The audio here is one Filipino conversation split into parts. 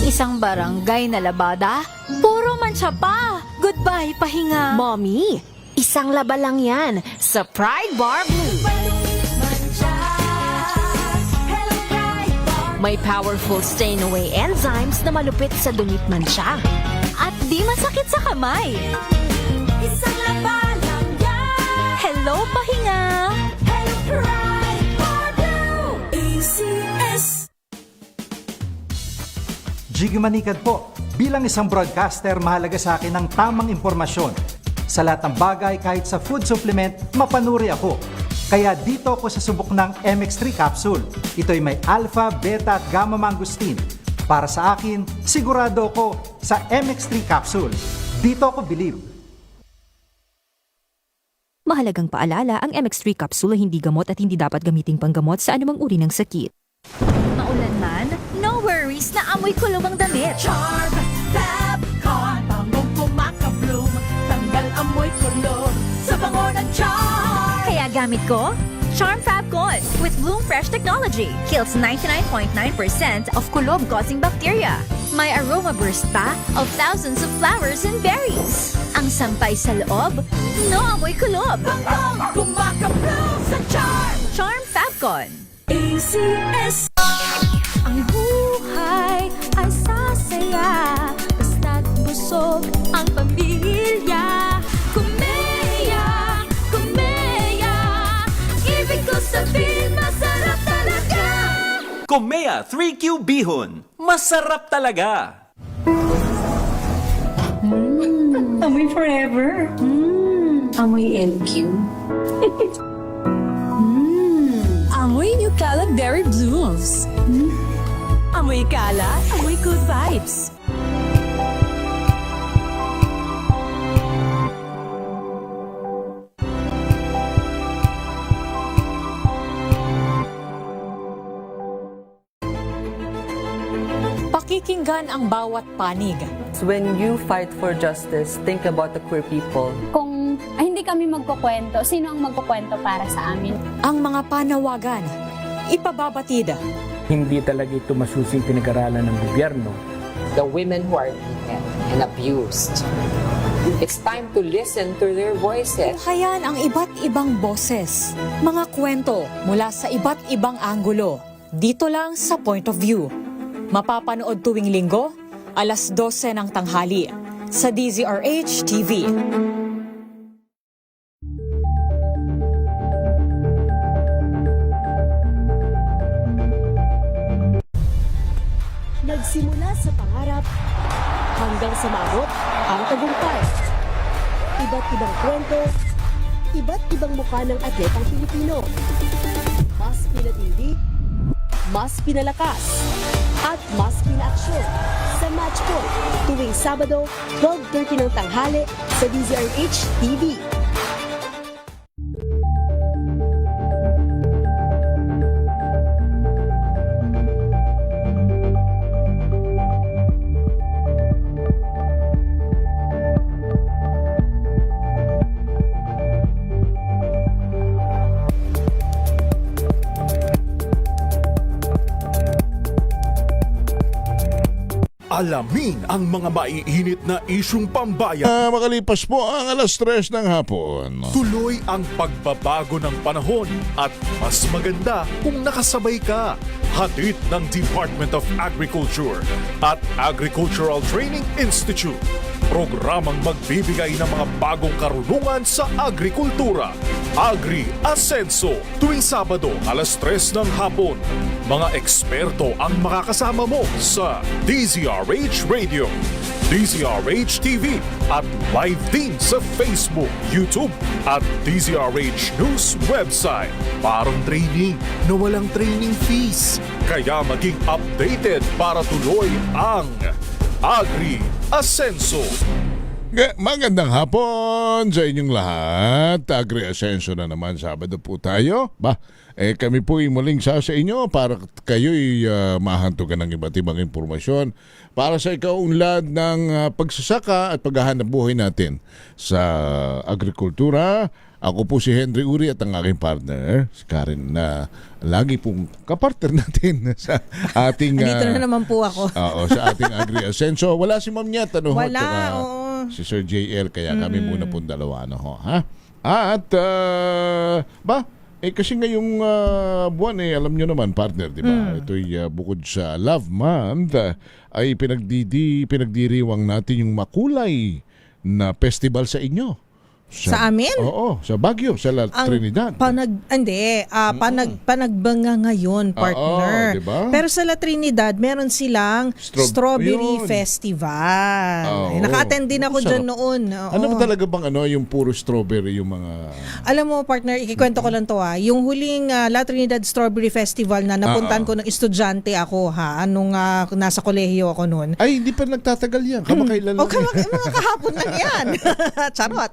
isang barangay na labada? Puro mancha pa! Goodbye, pahinga! Mommy, isang laba lang yan sa Pride Bar Blue. May powerful stain-away enzymes na malupit sa dumit mancha. At di masakit sa kamay! Isang laba lang yan. Hello, pahinga! Hello, Pride Bar Blue. ACS. Jiggy Manikad po. Bilang isang broadcaster, mahalaga sa akin ang tamang impormasyon. Sa lahat ng bagay, kahit sa food supplement, mapanuri ako. Kaya dito ako sa subok ng MX3 capsule. Ito'y may alpha, beta at gamma mangosteen. Para sa akin, sigurado ako sa MX3 capsule. Dito ako believe. Mahalagang paalala, ang MX3 capsule ay hindi gamot at hindi dapat gamiting panggamot sa anumang uri ng sakit. Maulan man, no worries na amoy kulong ang damit. Charm Fab Con. Bangong kumaka-bloom. Tanggal amoy kulor sa bango ng charm. Kaya gamit ko, Charm Fab Con with Bloom Fresh Technology. Kills 99.9% of kulob-causing bacteria. May aroma burst pa of thousands of flowers and berries. Ang sampay sa loob, no amoy kulob. Bangong kumaka-bloom sa charm. Charm Fab Con. ACS. Ang buhay ay sasaya, basta't busog ang pamilya. Kumeya, kumeya, ibig ko sabihin masarap talaga. Komea 3Q Bihon. Masarap talaga! Amoy forever. Amoy LQ. Amoy New Calab Berry Blooms. Amoy kala, amoy good vibes. Pakikinggan ang bawat panig. When you fight for justice, think about the queer people. Kung hindi kami magkukwento, sino ang magkukwento para sa amin? Ang mga panawagan, ipababatid. Hindi talaga ito masusing pinag-aralan ng gobyerno. The women who are beaten and abused. It's time to listen to their voices. Tunghayan ang iba't ibang boses, mga kwento mula sa iba't ibang anggulo. Dito lang sa Point of View. Mapapanood tuwing linggo, alas 12 ng tanghali sa DZRH TV. Nagsimula sa pangarap hanggang sa maabot ang tagumpay. Iba't ibang kwento, iba't ibang mukha ng atletang Pilipino. Mas pinatindi, mas pinalakas, at mas pinaaksyon sa Match Point tuwing Sabado, 12:30 ng tanghali sa DZRH TV. Alamin ang mga maiinit na isyung pambayan. Makalipas po ang alas 3 ng hapon. Tuloy ang pagbabago ng panahon at mas maganda kung nakasabay ka. Hatid ng Department of Agriculture at Agricultural Training Institute. Programang magbibigay ng mga bagong karunungan sa agrikultura. Agri Asenso, tuwing Sabado alas 3 ng hapon. Mga eksperto ang makakasama mo sa DZRH Radio, DZRH TV at live din sa Facebook, YouTube at DZRH News website. Parang training na walang training fees. Kaya maging updated para tuloy ang Agri Asenso. Magandang hapon sa inyong lahat. Agri Asenso na naman, Sabado po tayo. Kami po muling sa inyo para kayo'y mahantugan ng iba't ibang impormasyon para sa ikaunlad ng pagsasaka at paghahanap buhay natin sa agrikultura Ako po si Henry Uri at ang aking partner, si Karen, na lagi pong kapartner natin sa ating... Dito na naman po ako. Oo, sa ating Agri-Ascenso. Wala si Ma'am Nyat, ano ho? Wala, Tsaka oo. si Sir JL, kaya kami muna pong dalawa, ano ho, ha? At, kasi ngayong buwan, alam nyo naman, partner, di ba? Ito'y bukod sa Love Month, ay pinagdiriwang natin yung makulay na festival sa inyo. Sa amin? Oo, sa Baguio, sa La Trinidad. Panagbanga ngayon, partner. Oo, diba? Pero sa La Trinidad, meron silang Strawberry Yun. Festival. Oo. Naka-attend din ako Sarap. dyan noon. Oo. Ano ba talaga bang yung puro strawberry yung mga... Alam mo, partner, ikikwento ko lang to Yung huling La Trinidad Strawberry Festival na napuntahan ko ng estudyante ako nung nasa kolehiyo ako noon. Ay, hindi pa nagtatagal yan. Kamakailan lang. Mga kahapon lang yan. Charot.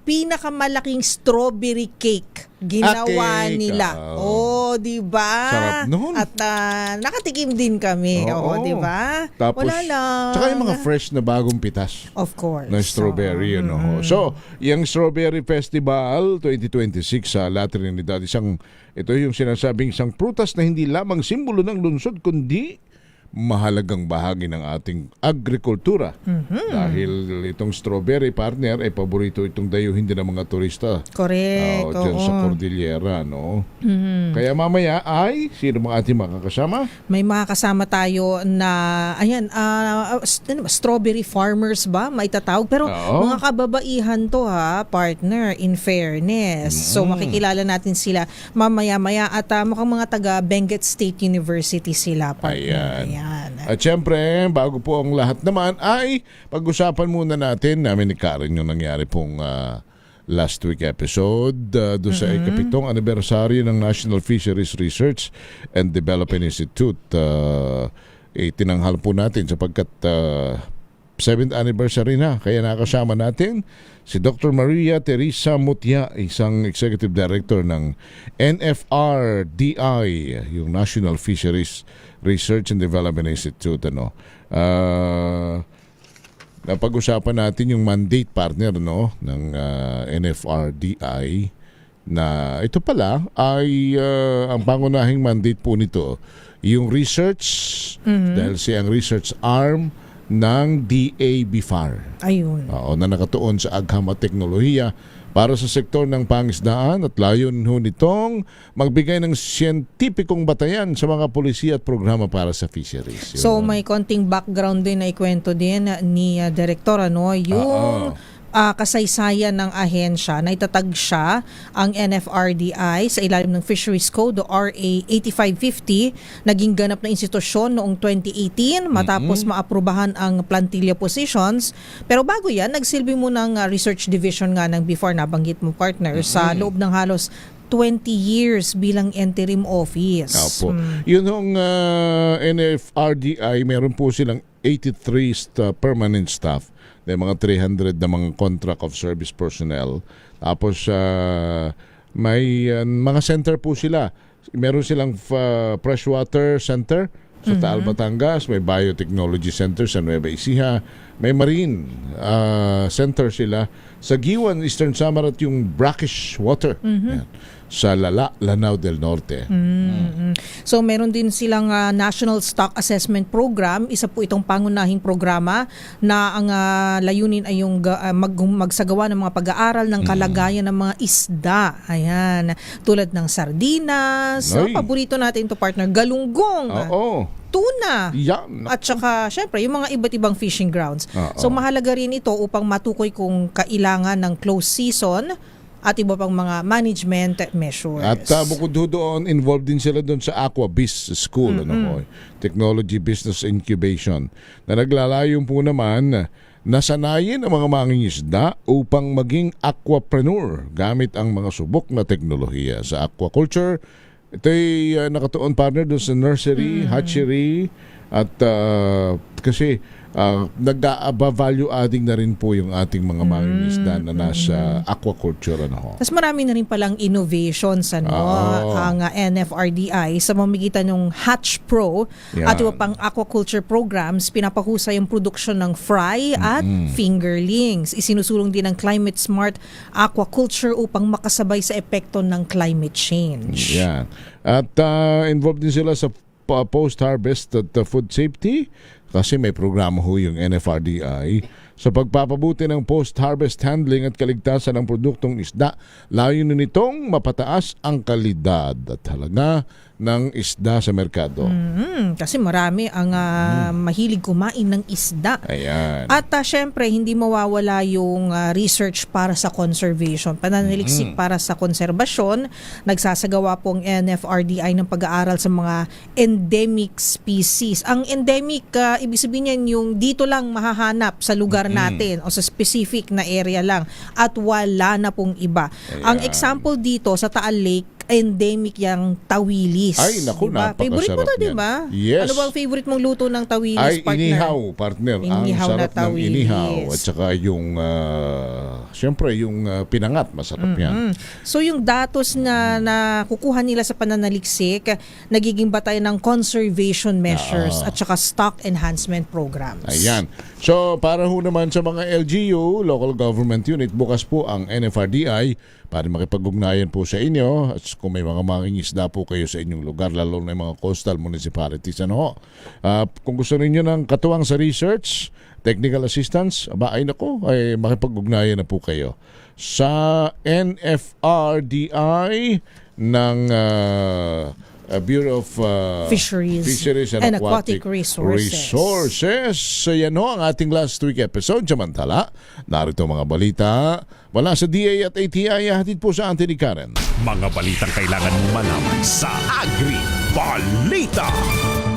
Pinakamalaking strawberry cake ginawa cake. nila. Di ba? Sarap nun. At nakatikim din kami. Oo. Di ba? Tapos, Wala lang. tsaka yung mga fresh na bagong pitas. Of course. Na strawberry, So, yung Strawberry Festival 2026 sa La Trinidad, ito yung sinasabing isang prutas na hindi lamang simbolo ng lungsod, kundi mahalagang bahagi ng ating agrikultura. Dahil itong strawberry, partner, ay paborito itong dayuhin din ng mga turista. Correct. Dyan sa Cordillera, no? Kaya mamaya ay, sino mga ating makakasama? May mga kasama tayo na, strawberry farmers ba? Maitatawag. Pero mga kababaihan to partner, in fairness. So makikilala natin sila mamaya-maya at mukhang mga taga Benguet State University sila, partner. Ayan. At syempre, bago po ang lahat naman ay pag-usapan muna natin namin ni Karen yung nangyari pong last week episode doon sa ikapitong anibersaryo ng National Fisheries Research and Development Institute. Tinanghal po natin sapagkat 7th anniversary na. Kaya nakasama natin si Dr. Maria Teresa Mutya, isang Executive Director ng NFRDI, yung National Fisheries Research and Development Institute. Napag-usapan natin yung mandate, partner, ng NFRDI, na ito pala ay ang pangunahing mandate po nito yung research, dahil siya ang research arm ng DA-BIFAR. Ayun. Na nakatuon sa agham at teknolohiya para sa sektor ng pangisdaan at layon nitong magbigay ng siyentipikong batayan sa mga polisiya at programa para sa fisheries. So may konting background din na ikwento din ni Direktor yung kasaysayan ng ahensya na itatag siya ang NFRDI sa ilalim ng Fisheries Code o RA 8550, naging ganap na institusyon noong 2018 matapos maaprubahan ang plantilla positions. Pero bago yan, nagsilbi muna ng research division nga ng before nabanggit mo, partner, sa loob ng halos 20 years bilang interim office. Opo. Yun yung NFRDI, meron po silang 83 permanent staff. May mga 300 na mga contract of service personnel. Tapos may mga center po sila. Meron silang freshwater center sa Taal, Batangas. May biotechnology center sa Nueva Ecija. May marine center sila sa Giwan, Eastern Samar at yung brackish water. Yan. Sa Lanao del Norte. So meron din silang National Stock Assessment Program. Isa po itong pangunahing programa na ang layunin ay yung magsagawa ng mga pag-aaral ng kalagayan ng mga isda. Ayan. Tulad ng sardinas. Paborito natin ito, partner. Galunggong. Tuna. At saka, syempre, yung mga iba't ibang fishing grounds. So mahalaga rin ito upang matukoy kung kailangan ng close season at iba pang mga management measures. At bukod doon, involved din sila doon sa Aquabiz School, Technology Business Incubation, na naglalayong po naman nasanayin ang mga mangingisda upang maging aquapreneur gamit ang mga subok na teknolohiya sa aquaculture. Ito'y nakatuon, partner, doon sa nursery, hatchery, At kasi nag-value adding na rin po yung ating mga mangingisda na nasa aquaculture. Tapos marami na rin palang innovations ang NFRDI sa pamamagitan ng Hatch Pro at iba pang aquaculture programs. Pinapahusay yung produksyon ng fry at fingerlings. Isinusulong din ng Climate Smart Aquaculture upang makasabay sa epekto ng climate change. Yan. At involved din sila sa post-harvest at food safety kasi may programa ho yung NFRDI sa pagpapabuti ng post-harvest handling at kaligtasan ng produktong isda. Layunin nitong mapataas ang kalidad at halaga ng isda sa merkado. Kasi marami ang mahilig kumain ng isda. Ayan. At syempre, hindi mawawala yung research para sa conservation. Pananaliksik para sa konserbasyon. Nagsasagawa pong NFRDI ng pag-aaral sa mga endemic species. Ang endemic, ibig sabihin yan yung dito lang mahahanap sa lugar natin o sa specific na area lang at wala na pong iba. Ayan. Ang example dito sa Taal Lake, endemic yung tawilis. Ay, naku, diba? napakasarap Favorite mo to, yan. diba? Yes. Ano bang favorite mong luto ng tawilis, Ay, partner? inihaw, partner. Inihaw ang na sarap ng tawilis. inihaw. At saka yung, siyempre, yung pinangat, masarap yan. So, yung datos na kukuha nila sa pananaliksik, nagiging batay ng conservation measures at saka stock enhancement programs. Ayan. So, para ho naman sa mga LGU, local government unit, bukas po ang NFRDI para makipag-ugnayan po sa inyo. At kung may mga mangingisda po kayo sa inyong lugar, lalo na yung mga coastal municipalities. Kung gusto ninyo ng katuwang sa research, technical assistance, ay makipag-ugnayan na po kayo sa NFRDI ng Bureau of Fisheries and Aquatic Resources. So yan ho ang ating last week episode. Samantala, narito mga balita wala sa DA at ATI, hatid po sa atin ni Karen. Mga balitang kailangan mo malaman sa Agri Balita.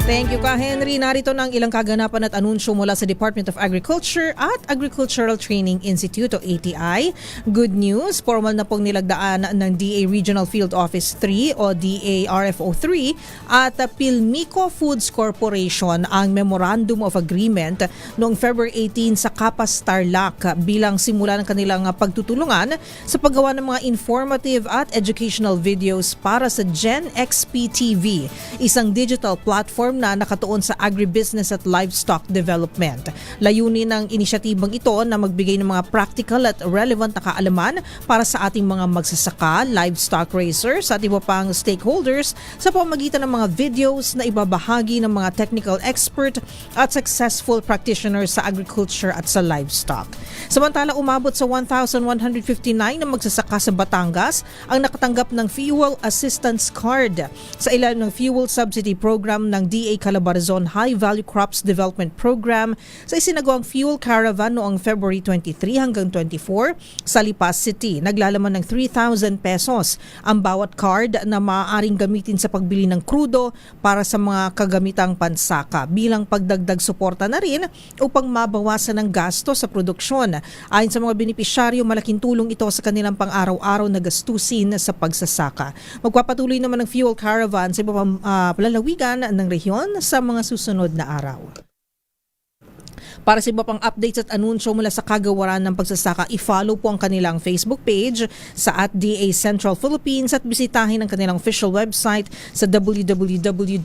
Thank you ka, Henry. Narito na ang ilang kaganapan at anunsyo mula sa Department of Agriculture at Agricultural Training Institute o ATI. Good news, formal na pong nilagdaan ng DA Regional Field Office 3 o DA RFO 3 at Pilmico Foods Corporation ang Memorandum of Agreement noong February 18 sa Capas Tarlac bilang simula ng kanilang pagtutulungan sa paggawa ng mga informative at educational videos para sa Gen XP TV, isang digital platform na nakatuon sa agribusiness at livestock development. Layunin ng inisyatibang ito na magbigay ng mga practical at relevant na kaalaman para sa ating mga magsasaka, livestock raisers at iba pang stakeholders sa pamamagitan ng mga videos na ibabahagi ng mga technical expert at successful practitioners sa agriculture at sa livestock. Samantala, umabot sa 1,159 na magsasaka sa Batangas ang nakatanggap ng Fuel Assistance Card sa ilalim ng Fuel Subsidy Program ng DA Calabarzon High Value Crops Development Program sa isinagawang fuel caravan noong February 23 hanggang 24 sa Lipas City. Naglalaman ng 3,000 pesos ang bawat card na maaaring gamitin sa pagbili ng krudo para sa mga kagamitang pansaka bilang pagdagdag suporta na rin upang mabawasan ang gasto sa produksyon. Ayon sa mga benepisyaryo, malaking tulong ito sa kanilang pang-araw-araw na gastusin sa pagsasaka. Magpapatuloy naman ng fuel caravan sa iba pang palalawigan ng rehiyon sa mga susunod na araw. Para sa iba pang updates at anunsyo mula sa kagawaran ng pagsasaka, i-follow po ang kanilang Facebook page sa @DA Central Philippines at bisitahin ang kanilang official website sa www.da.gov.ph.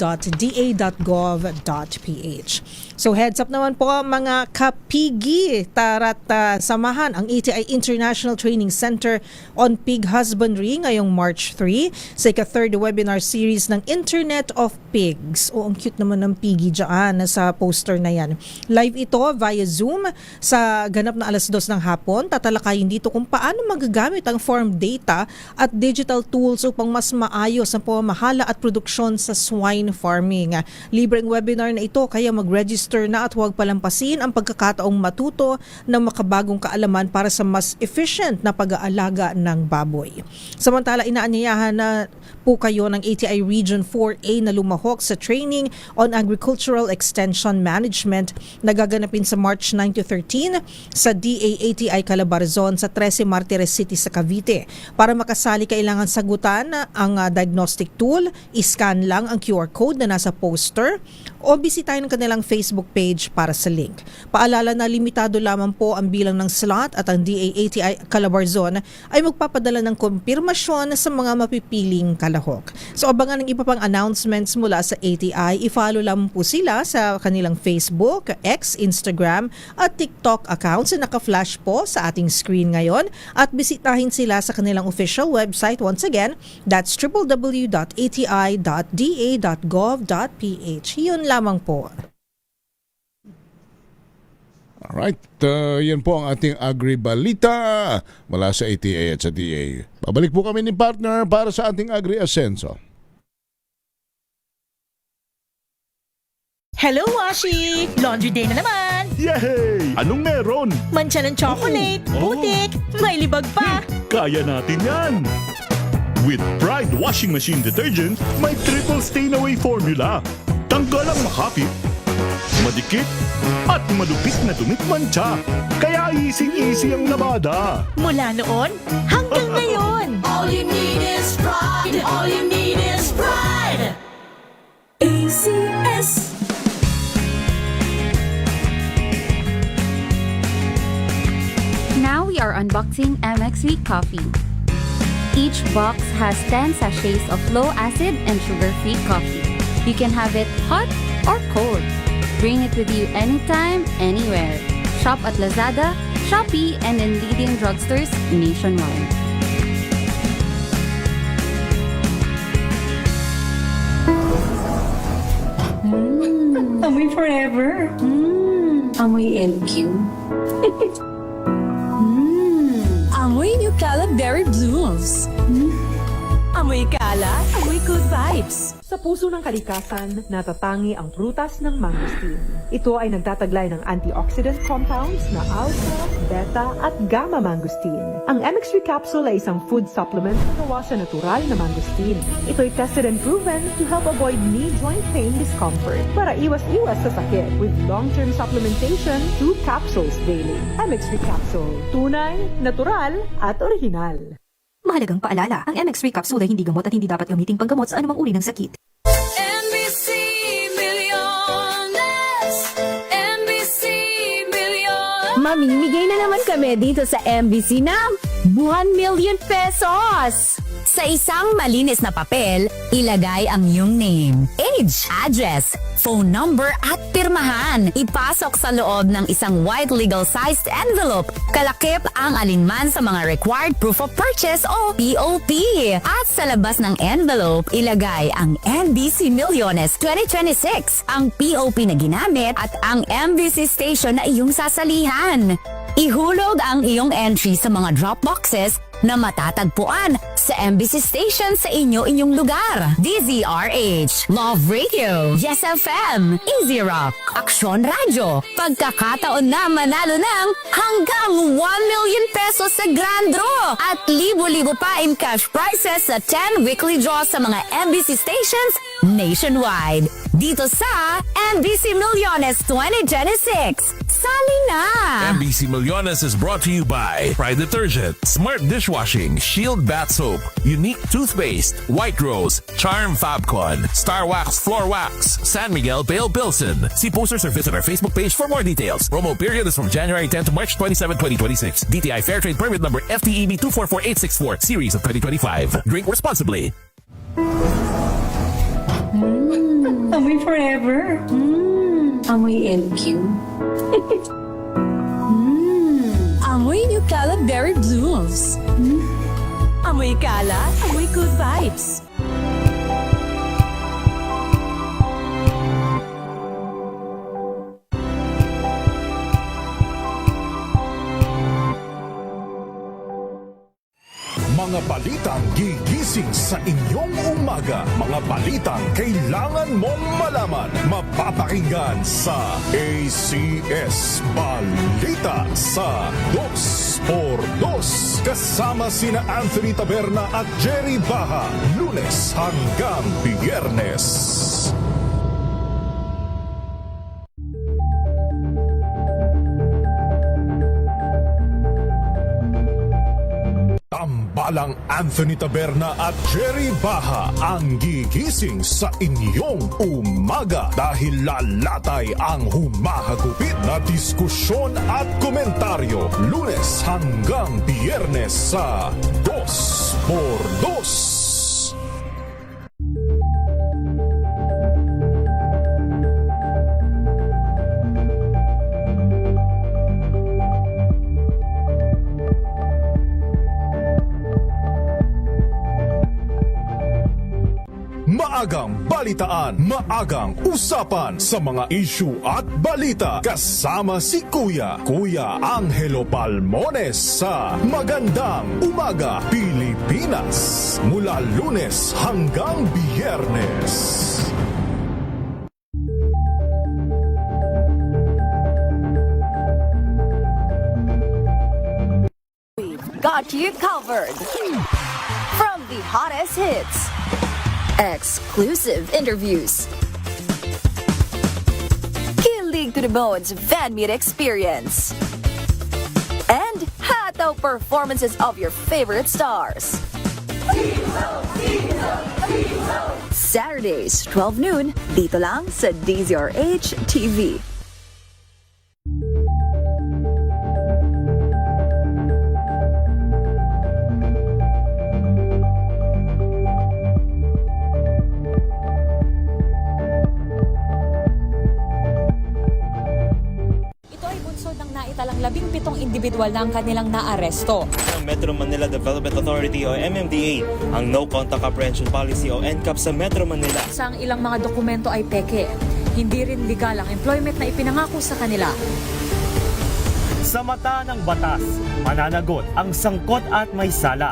So heads up naman po mga kapigi, tara't samahan ang ATI International Training Center on Pig Husbandry ngayong March 3 sa ika-third webinar series ng Internet of Pigs. O, ang cute naman ng piggy dyan sa poster na yan. Live ito via Zoom sa ganap na 2:00 ng hapon. Tatalakayin dito kung paano magagamit ang farm data at digital tools upang mas maayos ang pamamahala at produksyon sa swine farming. Libreng webinar na ito kaya mag-register na at huwag palampasin ang pagkakataong matuto ng makabagong kaalaman para sa mas efficient na pag-aalaga ng baboy. Samantala, inaanyayahan na po kayo ng ATI Region 4A na lumahok sa training on agricultural extension management na gaganapin gaganapin sa March 9 to 13 sa DAATI Calabarzon sa 13 Martires City sa Cavite. Para makasali, kailangan sagutan ang diagnostic tool, iscan lang ang QR code na nasa poster o bisitahin ang kanilang Facebook page para sa link. Paalala na limitado lamang po ang bilang ng slot at ang DAATI Calabarzon ay magpapadala ng kumpirmasyon sa mga mapipiling kalahok. So abangan ng iba pang announcements mula sa ATI. I-follow lamang po sila sa kanilang Facebook, X, Instagram at TikTok accounts na naka-flash po sa ating screen ngayon at bisitahin sila sa kanilang official website. Once again, that's www.ati.da.gov.ph. Yun lamang po. Alright, yan po ang ating Agri-balita mula sa ATA at sa DA. Pabalik po kami ni partner para sa ating Agri-asenso. Hello, Washi! Laundry day na naman! Yay! Anong meron? Mancha ng chocolate, putik, may libag pa! Kaya natin yan! With Pride Washing Machine Detergent, may triple stain-away formula. Tanggal ang makapit, madikit, at madupit na dumit mancha. Kaya easy-easy ang labada. Mula noon hanggang ngayon! All you need is pride. All you need is pride. ACS. Now we are unboxing MX3 coffee. Each box has 10 sachets of low-acid and sugar-free coffee. You can have it hot or cold. Bring it with you anytime, anywhere. Shop at Lazada, Shopee, and in leading drugstores nationwide. Amoy forever. Amoy LQ. Amoy New Caleb Berry Blooms. Amoy kalat, amoy good vibes. Sa puso ng kalikasan, natatangi ang prutas ng mangosteen. Ito ay nagtataglay ng antioxidant compounds na alpha, beta at gamma mangosteen. Ang MX3 capsule ay isang food supplement na gawa sa natural na mangosteen. Ito ay tested and proven to help avoid knee joint pain discomfort para iwas-iwas sa sakit with long-term supplementation 2 capsules daily. MX3 capsule, tunay, natural at original. Mahalagang paalala, ang MX3 capsule ay hindi gamot at hindi dapat gamiting panggamot sa anumang uri ng sakit. NBC Milliones. NBC Milliones. Mamimigay na naman kami dito sa MBC ng 1 million pesos! Sa isang malinis na papel, ilagay ang iyong name, age, address, phone number at pirmahan. Ipasok sa loob ng isang white legal-sized envelope. Kalakip ang alinman sa mga required proof of purchase o POP. At sa labas ng envelope, ilagay ang NBC Milliones 2026, ang POP na ginamit at ang MBC station na iyong sasalihan. Ihulog ang iyong entry sa mga drop boxes na matatagpuan sa MBC station sa inyong lugar. DZRH, Love Radio, Yes FM, Easy Rock, Aksyon Radio. Pagkakataon na manalo ng hanggang 1 million pesos sa Grand Draw at libo-libo pa in cash prizes sa 10 weekly draws sa mga MBC stations nationwide. Dito sa MBC Milliones 2026. Sali na! MBC Milliones is brought to you by Pride Detergent, Smart Dishwashing, Shield Bath Soap, Unique Toothpaste, White Rose, Charm Fabcon, Star Wax Floor Wax, San Miguel Pale Pilsen. See posters or visit our Facebook page for more details. Promo period is from January 10 to March 27, 2026. DTI Fair Trade Permit number FTEB 244864, series of 2025. Drink responsibly. Amoy forever. Amoy LQ. Amoy New Caleb Berry Blooms. Amoy kalat, amoy good vibes. Mga balitang gigising sa inyong umaga. Mga balitang kailangan mong malaman. Mapapakinggan sa ACS Balita sa 2x2. Kasama sina Anthony Taberna at Jerry Baha. Lunes hanggang Biyernes. Walang Anthony Taberna at Jerry Baha ang gigising sa inyong umaga dahil lalatay ang humahagupit na diskusyon at komentaryo Lunes hanggang Biyernes sa 2x2. Maagang balitaan, maagang usapan sa mga issue at balita kasama si Kuya Angelo Palmones sa Magandang Umaga Pilipinas mula Lunes hanggang Biyernes. Got you covered. From the hottest hits, exclusive interviews, kilig to the bones fan meet experience, and hataw performances of your favorite stars. Saturdays, 12 noon, dito lang sa DZRH TV. Naitalang 17 individual na ang kanilang naaresto. Ang Metro Manila Development Authority o MMDA ang No Contact Apprehension Policy o NCAP sa Metro Manila. Sa ilang mga dokumento ay peke. Hindi rin legal ang employment na ipinangako sa kanila. Sa mata ng batas, mananagot ang sangkot at may sala.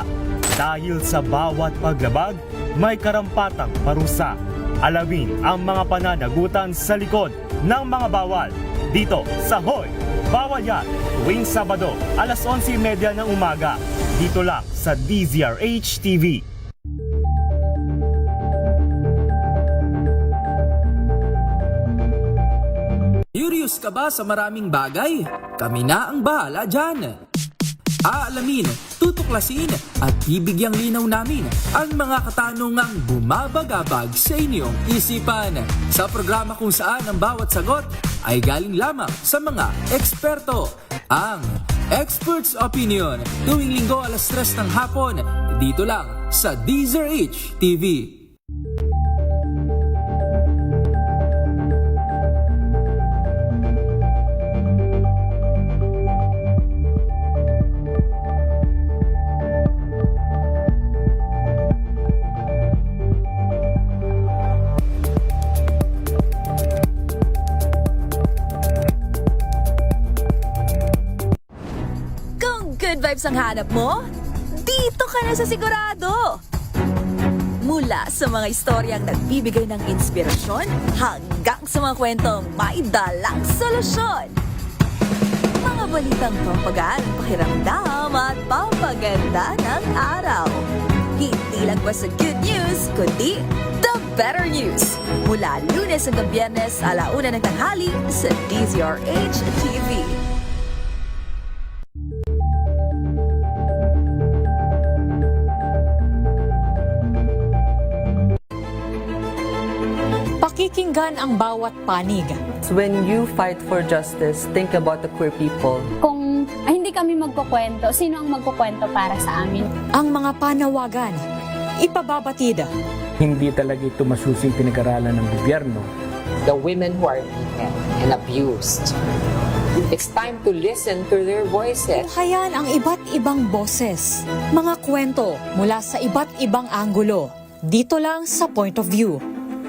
Dahil sa bawat paglabag, may karampatang parusa. Alamin ang mga pananagutan sa likod ng mga bawal. Dito sa Hoy! Bawal yan, tuwing Sabado, alas 11:30 ng umaga. Dito lang sa DZRH TV. Curious ka ba sa maraming bagay? Kami na ang bahala dyan. Aalamin, tutuklasin at bibigyang linaw namin ang mga katanungang bumabagabag sa inyong isipan. Sa programa kung saan ang bawat sagot ay galing lamang sa mga eksperto. Ang Expert's Opinion, tuwing Linggo alas 3 ng hapon, dito lang sa DZRH TV. Good vibes ang hanap mo? Dito ka na sa sigurado! Mula sa mga istoryang nagbibigay ng inspirasyon hanggang sa mga kwentong may dalang solusyon. Mga balitang pampagaan, pakiramdam at pampaganda ng araw. Hindi lang ba sa good news, kundi the better news. Mula Lunes hanggang Biyernes, 1:00 ng tanghali sa DZRH TV. Pakikinggan ang bawat panig. When you fight for justice, think about the queer people. Kung hindi kami magkukwento, sino ang magkukwento para sa amin? Ang mga panawagan, ipababatid. Hindi talaga ito masusing pinag-aralan ng gobyerno. The women who are beaten and abused. It's time to listen to their voices. Tunghayan ang iba't ibang boses. Mga kwento mula sa iba't ibang anggulo. Dito lang sa Point of View.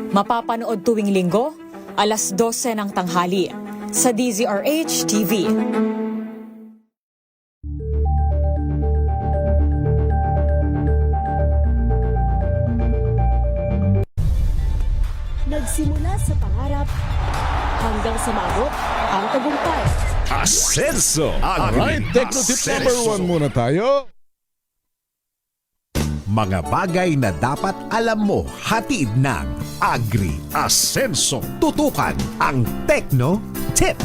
Mapapanood tuwing Linggo, alas 12 ng tanghali sa DZRH TV. Nagsimula sa pangarap hanggang sa maabot ang tagumpay. Asenso! Alright, Techno Tip number 1 muna tayo. Mga bagay na dapat alam mo, hatid ng Agri Asenso. Tutukan ang Techno Tip.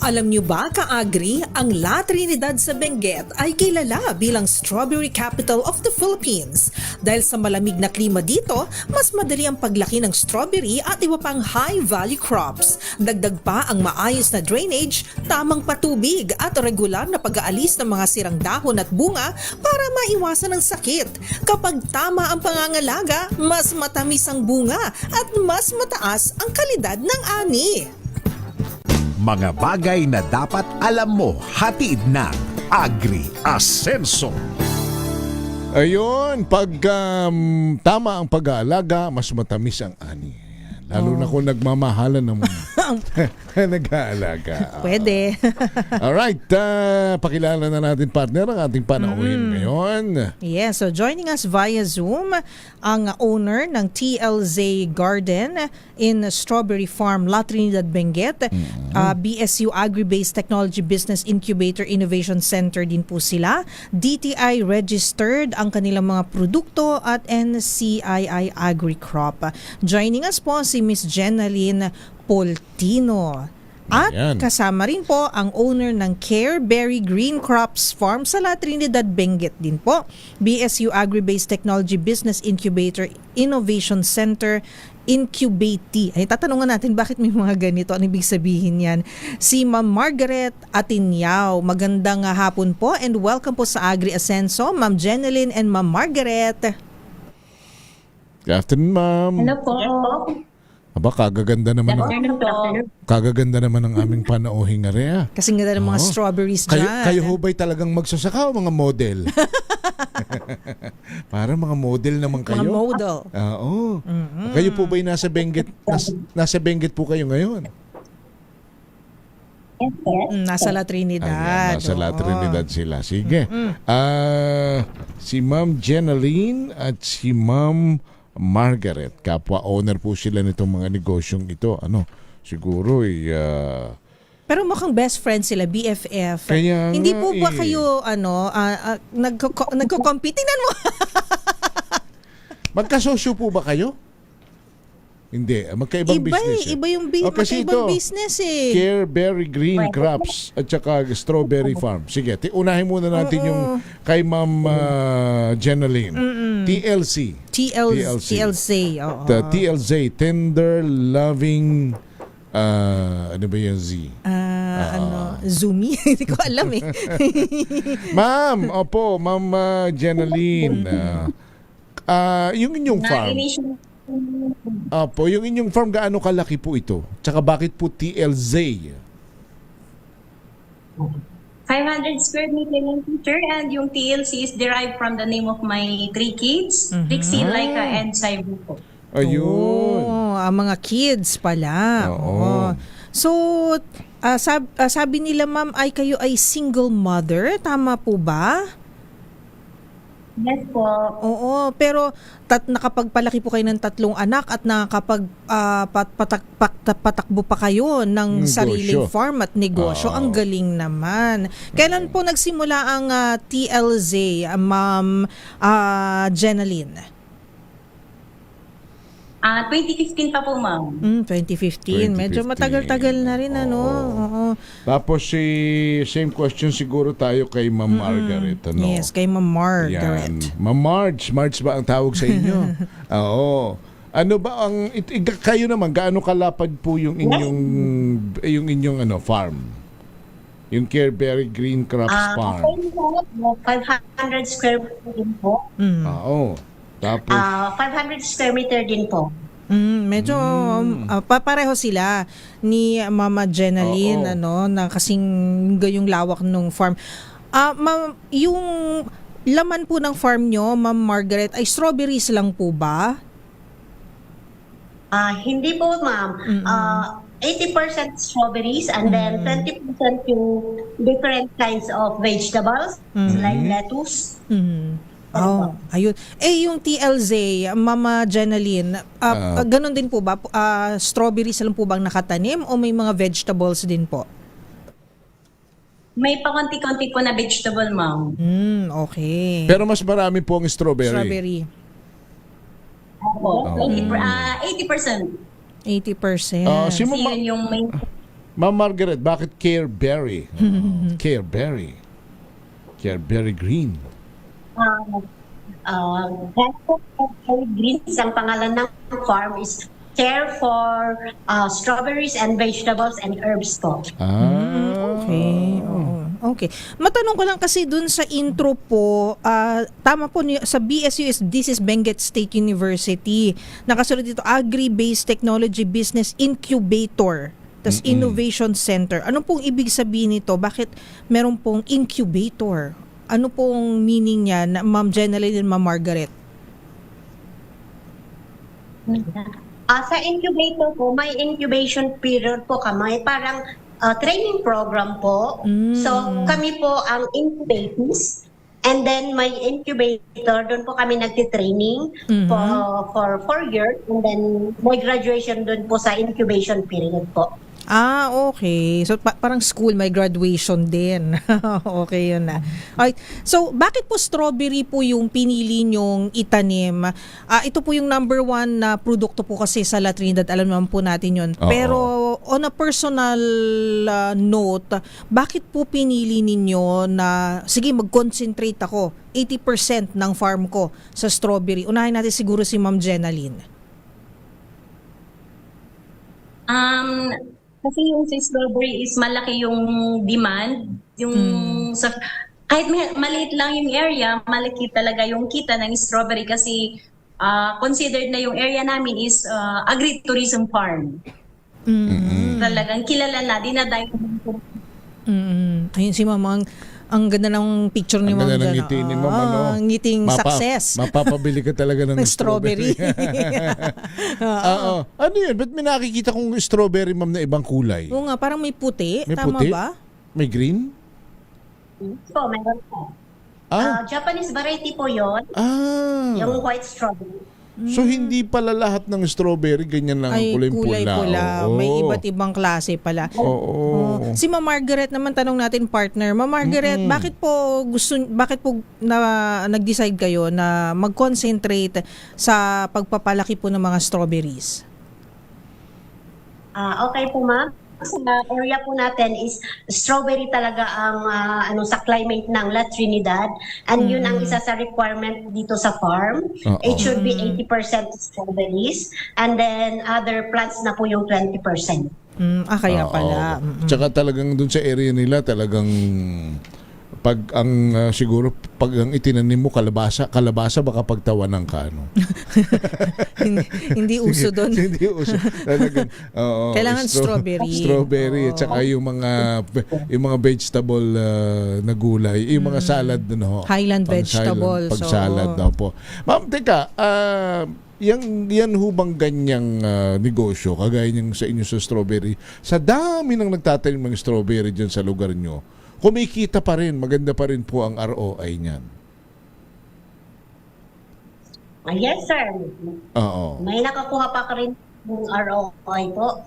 Alam niyo ba, ka-agri, ang La Trinidad sa Benguet ay kilala bilang Strawberry Capital of the Philippines. Dahil sa malamig na klima dito, mas madali ang paglaki ng strawberry at iba pang high-value crops. Dagdag pa ang maayos na drainage, tamang patubig at regular na pag-aalis ng mga sirang dahon at bunga para maiwasan ang sakit. Kapag tama ang pangangalaga, mas matamis ang bunga at mas mataas ang kalidad ng ani. Mga bagay na dapat alam mo, hatid ng Agri Asenso. Ayun, pag tama ang pag-aalaga, mas matamis ang ani. Lalo na kung nagmamahalan ng nag-aalaga. Pwede. Alright, pakilala na natin, partner, ang ating panauhin ngayon. Yes, so joining us via Zoom, ang owner ng TLZ Garden in Strawberry Farm, La Trinidad, Benguet. BSU Agri-Based Technology Business Incubator Innovation Center din po sila. DTI registered ang kanilang mga produkto at NCII Agri-Crop. Joining us po si Miss Jenaline Poltino. At Ayan. kasama rin po ang owner ng Care Berry Green Crops Farm sa La Trinidad, Benguet din po. BSU Agri-Based Technology Business Incubator Innovation Center, Incubate. Ay, tatanungan natin bakit may mga ganito. Ano ibig sabihin yan? Si Ma'am Margaret Atinyaw. Magandang hapon po and welcome po sa Agri Asenso, Ma'am Jenaline and Ma'am Margaret. Good afternoon, ma'am. Hello po. Aba, kagaganda naman ng aming panauhin nga rin. Kasi ganda ng mga strawberries Kayo, dyan. kayo ho ba'y talagang magsasaka o mga model? Para mga model naman kayo. Mga model. Oo. Kayo po ba'y nasa Benguet? Nasa Benguet po kayo ngayon? Nasa La Trinidad. Ayan, nasa La Trinidad sila. Sige. Si Ma'am Jenaline at si Ma'am Margaret, kapwa owner po sila nitong mga negosyong ito. Siguro pero mukhang best friends sila, BFF. Kaya hindi nga po ba kayo nagko-compete? Tingnan mo. Magkasosyo po ba kayo? Hindi, magkaibang business. Iba yung kasi magkaibang ito, business eh. Care Berry Green Crops at saka Strawberry Farm. Sige, unahin muna natin yung kay Ma'am Jenaline. TLC. Oo. The TLZ, Tender Loving, ano ba yung Z? Zoomy? Hindi ko alam eh. Ma'am, Ma'am Jenaline, yung inyong farm. Yung inyong farm, gaano kalaki po ito? Tsaka bakit po TLZ? 500 square meter yung teacher, and yung TLC is derived from the name of my 3 kids, Trixie, Laika, and Saibu po. Ayun. Ang mga kids pala. Oo. So, sabi nila, ma'am, ay kayo ay single mother. Tama po ba? Yes po. Oo, pero nakapagpalaki po kayo ng 3 anak at patakbo pa kayo ng sariling farm at negosyo. Ang galing naman. Kailan po nagsimula ang TLZ, Ma'am Jenaline? 2015 pa po, ma'am. 2015. Medyo matagal-tagal na rin, Oo. Tapos same question siguro tayo kay Ma'am Margaret. Yes, kay Ma'am Margaret. Yan. Ma'am Marge ba ang tawag sa inyo? Oo. Ano ba ang kayo naman, gaano kalapad po yung inyong farm? Yung Care Berry Green Crops Farm. 500 square meter din po. Oo. Tapos 500 square meter din po. Medyo pareho sila ni Mama Jenaline, na kasing yung lawak ng farm. Ma'am, yung laman po ng farm nyo, Ma'am Margaret, ay strawberries lang po ba? Hindi po, ma'am. 80% strawberries, and then 20% yung different kinds of vegetables, like lettuce. Ayun. Yung TLZ, Mama Jenaline, ganun din po ba? Strawberries lang po bang nakatanim o may mga vegetables din po? May pakonti-konti po na vegetable, ma'am. Okay. Pero mas marami po ang strawberry. Opo. 80%. 80%. Si Kasi yun yung main Ma'am Margaret, bakit Careberry? Careberry. Careberry Green. Greens, ang pangalan ng farm is Care for Strawberries and Vegetables and Herbs po. Okay. Oo. Okay. Matanong ko lang kasi dun sa intro po, tama po sa BSU, this is Benguet State University. Nakasunod dito, Agri-Based Technology Business Incubator. Tas Innovation Center. Ano pong ibig sabihin nito? Bakit meron pong incubator? Ano pong meaning niya, Ma'am Jeneline and Ma'am Margaret? Sa incubator po, may incubation period po kami. Parang training program po. So kami po ang incubators. And then may incubator, doon po kami nagtitraining for 4 years. And then may graduation doon po sa incubation period po. Okay. So parang school, may graduation din. Okay, yun na. Alright. So bakit po strawberry po yung pinili nyong itanim? Ito po yung number 1 na produkto po kasi sa La Trinidad. Alam naman po natin yun. Pero on a personal note, bakit po pinili ninyo na, sige, mag-concentrate ako 80% ng farm ko sa strawberry? Unahin natin siguro si Ma'am Jeneline. Kasi yung sa strawberry is malaki yung demand. Yung kahit maliit lang yung area, malaki talaga yung kita ng strawberry kasi considered na yung area namin is agritourism farm. Talagang kilala na, dinadayo. Ayun si Mama, ang ganda ng picture ni Ma'am. Ang ganda ng ngiti ni Ma'am. Ngiting success. Mapapabili ka talaga ng strawberry. Ano yun? Ba't may nakikita kong strawberry, Ma'am, na ibang kulay? Oo nga, parang may puti. May Tama puti? ba? May green? So, meron po. Japanese variety po yun. Yung white strawberry. So, hindi pala lahat ng strawberry ganyan lang ang kulay pula. May iba't ibang klase pala. Si Ma'am Margaret naman, tanong natin partner. Ma'am Margaret, bakit po nag-decide kayo na mag-concentrate sa pagpapalaki po ng mga strawberries? Okay po, ma'am. Sa area po natin is strawberry talaga ang sa climate ng La Trinidad, and yun ang isa sa requirement dito sa farm. It should be 80% strawberries, and then other plants na po yung 20%. Kaya pala. Tsaka talagang dun sa area nila talagang siguro pag ang itinanim mo kalabasa baka pagtawanan ka, ano. hindi uso doon. Hindi uso. Talagang kailangan strawberry at saka yung mga vegetable na gulay, yung mga salad no. Highland vegetables. Pag salad daw po. Ma'am, teka, yan hubang ganyang negosyo kagaya niyang sa inyo sa strawberry, sa dami ng nagtatanim ng strawberry dyan sa lugar nyo, kumikita pa rin, maganda pa rin po ang ROI niyan. Yes, sir. May nakakuha pa rin ng ROI po.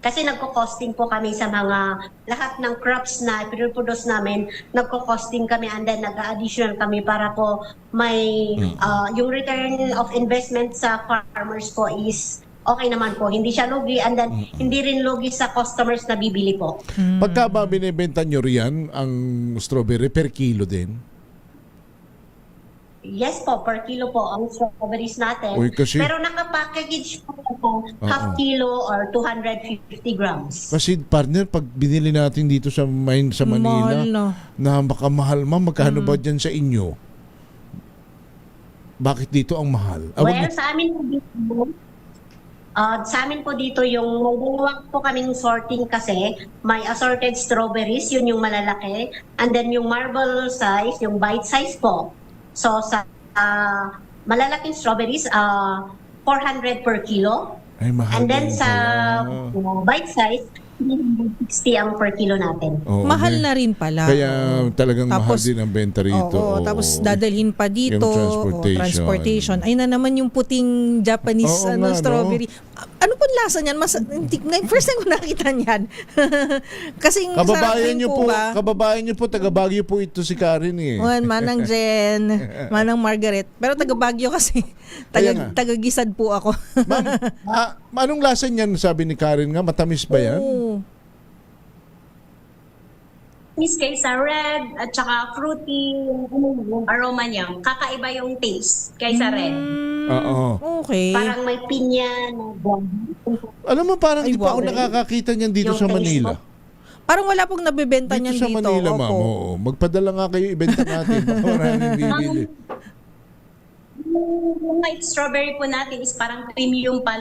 Kasi nagko-costing po kami sa mga lahat ng crops na produce namin, nagko-costing kami and then nag-additional kami para po may yung return of investment sa farmers po is okay naman po. Hindi siya lugi and then hindi rin lugi sa customers na bibili po. Pagka ba binibenta nyo riyan ang strawberry per kilo din? Yes po, per kilo po ang strawberries natin. Pero nakapackage po ito, half kilo or 250 grams. Kasi partner, pag binili natin dito sa Manila, na makamahal, ma'am, magkano ba dyan sa inyo? Bakit dito ang mahal? Sa amin po dito, yung magdawag po kaming sorting kasi may assorted strawberries, yun yung malalaki, and then yung marble size, yung bite size po. So sa malalaking strawberries, 400 per kilo. Ay, mahal. And then sa bite size, 60 ang per kilo natin. Mahal na rin pala. Kaya talagang mahal din ang benta rito. Tapos dadalhin pa dito. Transportation. Ay na naman yung puting Japanese strawberry. Ano po lasa niyan? First time ko nakita niyan. Kasi kababayan niyo po, taga Baguio po ito si Karen eh. Manang Jen, Manang Margaret. Pero taga Baguio kasi. Taga Gisad po ako. Ma'am, anong lasa niyan sabi ni Karen nga? Matamis ba yan? matamis kaysa red, at saka fruity, yung aroma niya. Kakaiba yung taste kaysa red. Oo. Okay. Parang may pinya na Alam mo, parang Ay, di pa ako wow. nakakakita niyan dito Yung sa taste Manila. Parang wala pong nabebenta Dito niyan sa dito. Manila, Opo. ma'am. Oo. Magpadala nga kayo, ibenta natin. Baka maraming bibili. Yung white strawberry po natin is parang premium pa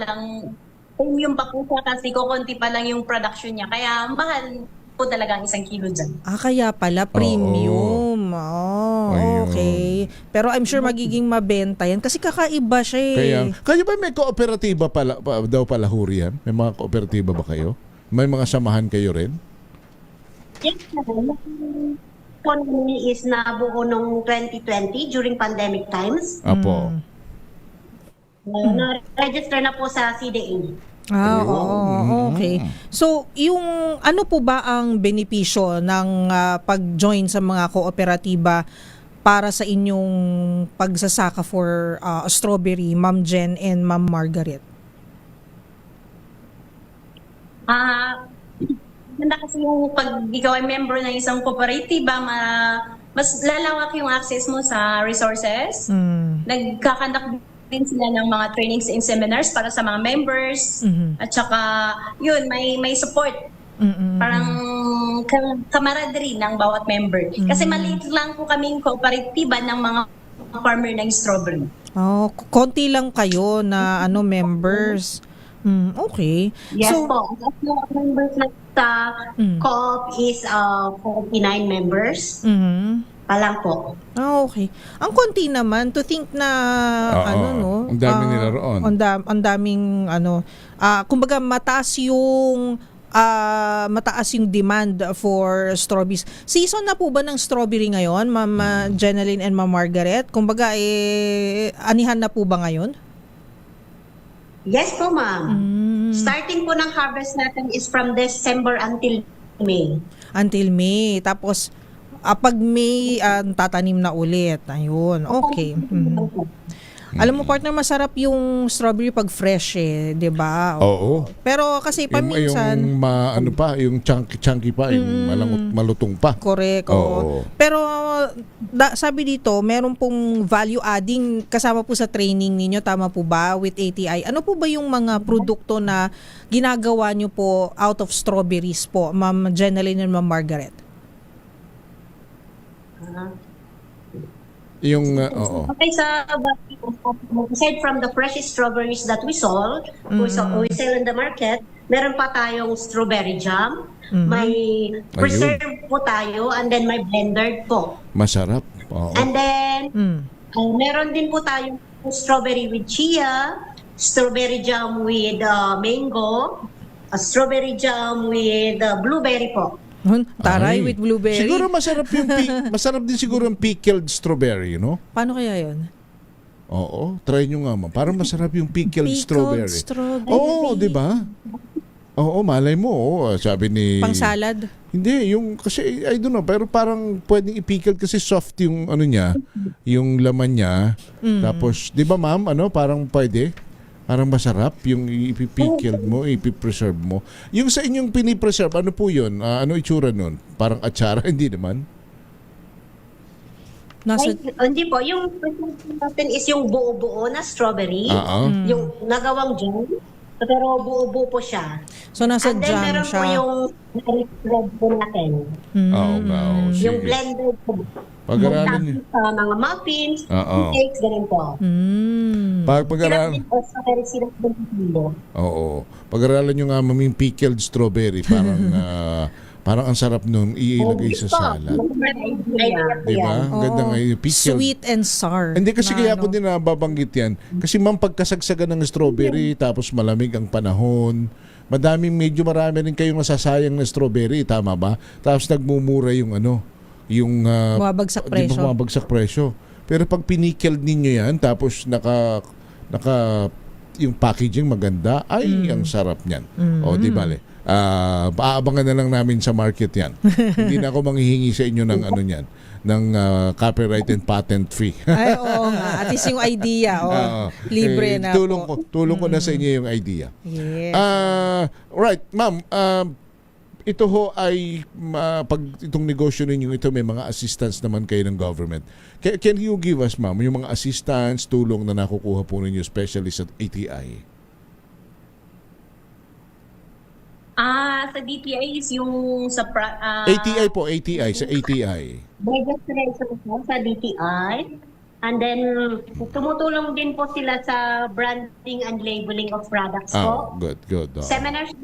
po siya kasi kukunti pa lang yung production niya. Kaya mahal po talaga ang 1 kilo dyan. Kaya pala premium. Ayun. Okay. Pero I'm sure magiging mabenta yan kasi kakaiba siya eh. Kayo ba may kooperatiba daw pala huri yan? May mga kooperatiba ba kayo? May mga samahan kayo rin? Yes, economy is nabuo noong 2020 during pandemic times. Apo. Na-register na po sa CDA. Oo, okay. So, yung ano po ba ang benepisyo ng pag-join sa mga kooperatiba para sa inyong pagsasaka for strawberry, Ma'am Jen and Ma'am Margaret? Ganda kasi yung pag ikaw ay member ng isang kooperatiba, mas lalawak yung access mo sa resources. Nagkakandak din sila ng mga trainings and seminars para sa mga members. At saka, yun, may support. Parang camaraderie ng bawat member. Kasi maliit lang po kaming kooperatiba ng mga farmer ng strawberry. Konti lang kayo na members. Okay. Yes So, po. Ang members na sa co-op is 49 members. Pa lang po. Okay. Ang konti naman to think na Ang dami nila roon. Ang daming kumbaga mataas yung demand for strawberries. Season na po ba ng strawberry ngayon, Ma'am Jeneline and Ma'am Margaret? Kumbaga anihan na po ba ngayon? Yes po, ma'am. Starting po ng harvest natin is from December until May. Until May. Tapos pag May, tatanim na ulit. Ayun, okay. Alam mo, partner, masarap yung strawberry pag fresh di ba? Oo. Pero kasi paminsan... Yung chunky pa, yung malutong pa. Correct. Oo. Pero sabi dito, meron pong value adding kasama po sa training ninyo, tama po ba, with ATI? Ano po ba yung mga produkto na ginagawa nyo po out of strawberries po, Ma'am Jeneline and Ma'am Margaret? Okay, aside from the fresh strawberries that we sell in the market, meron pa tayong strawberry jam, may preserved po tayo, and then may blended po. Masarap. And then, meron din po tayong strawberry with chia, strawberry jam with mango, strawberry jam with blueberry po. Taray with blueberry. Siguro masarap din siguro yung pickled strawberry, no? Paano kaya yun? Oo, try nyo nga, ma'am. Parang masarap yung pickled strawberry. Oo, di ba? Oo, malay mo. Sabi ni... Pang salad? Hindi, yung kasi I don't know, pero parang pwedeng i-pickle kasi soft yung niya, yung laman niya. Tapos, di ba ma'am, parang pwede? Parang masarap yung ipipickle mo, ipipreserve mo. Yung sa inyong pinipreserve, ano po yun? Ano itsura nun? Parang atsara? Hindi naman? Hindi po. Yung preserve natin is yung buo-buo na strawberry. Yung nagawang jam. Pero buo-buo po siya. So, nasa and then, jam meron siya. po yung bread po natin. Yung blended po. Pag-aralan niyo. Mga muffins, cakes, ganun po. Pag-aralan. Oo. Pag-aralan nyo nga maming pickled strawberry. Parang ang sarap nun ilagay sa salad. Diba? Ang ganda nga yung pickled. Sweet and sour. Hindi kasi kaya ko din nababanggit yan. Kasi ma'am, pagkasagsagan ng strawberry, tapos malamig ang panahon, medyo marami rin kayong masasayang na strawberry, tama ba? Tapos nagmumura yung bumabagsak presyo. Pero pag pinikilled ninyo yan, tapos yung packaging maganda, ang sarap niyan. O, di bale. Aabangan na lang namin sa market yan. Hindi na ako manghihingi sa inyo ng ng copyright and patent fee. Ay, oo nga. At least yung idea, libre na tulong ko na sa inyo yung idea. Yes. Right, ma'am, ito ho ay pag itong negosyo ninyo ito may mga assistance naman kayo ng government. Can you give us, ma'am, yung mga assistance, tulong na nakukuha po ninyo especially sa ATI? Sa DTI is yung sa ATI po, ATI, sa ATI. Registration po sa DTI. And then, tumutulong din po sila sa branding and labeling of products po. Good. Seminars,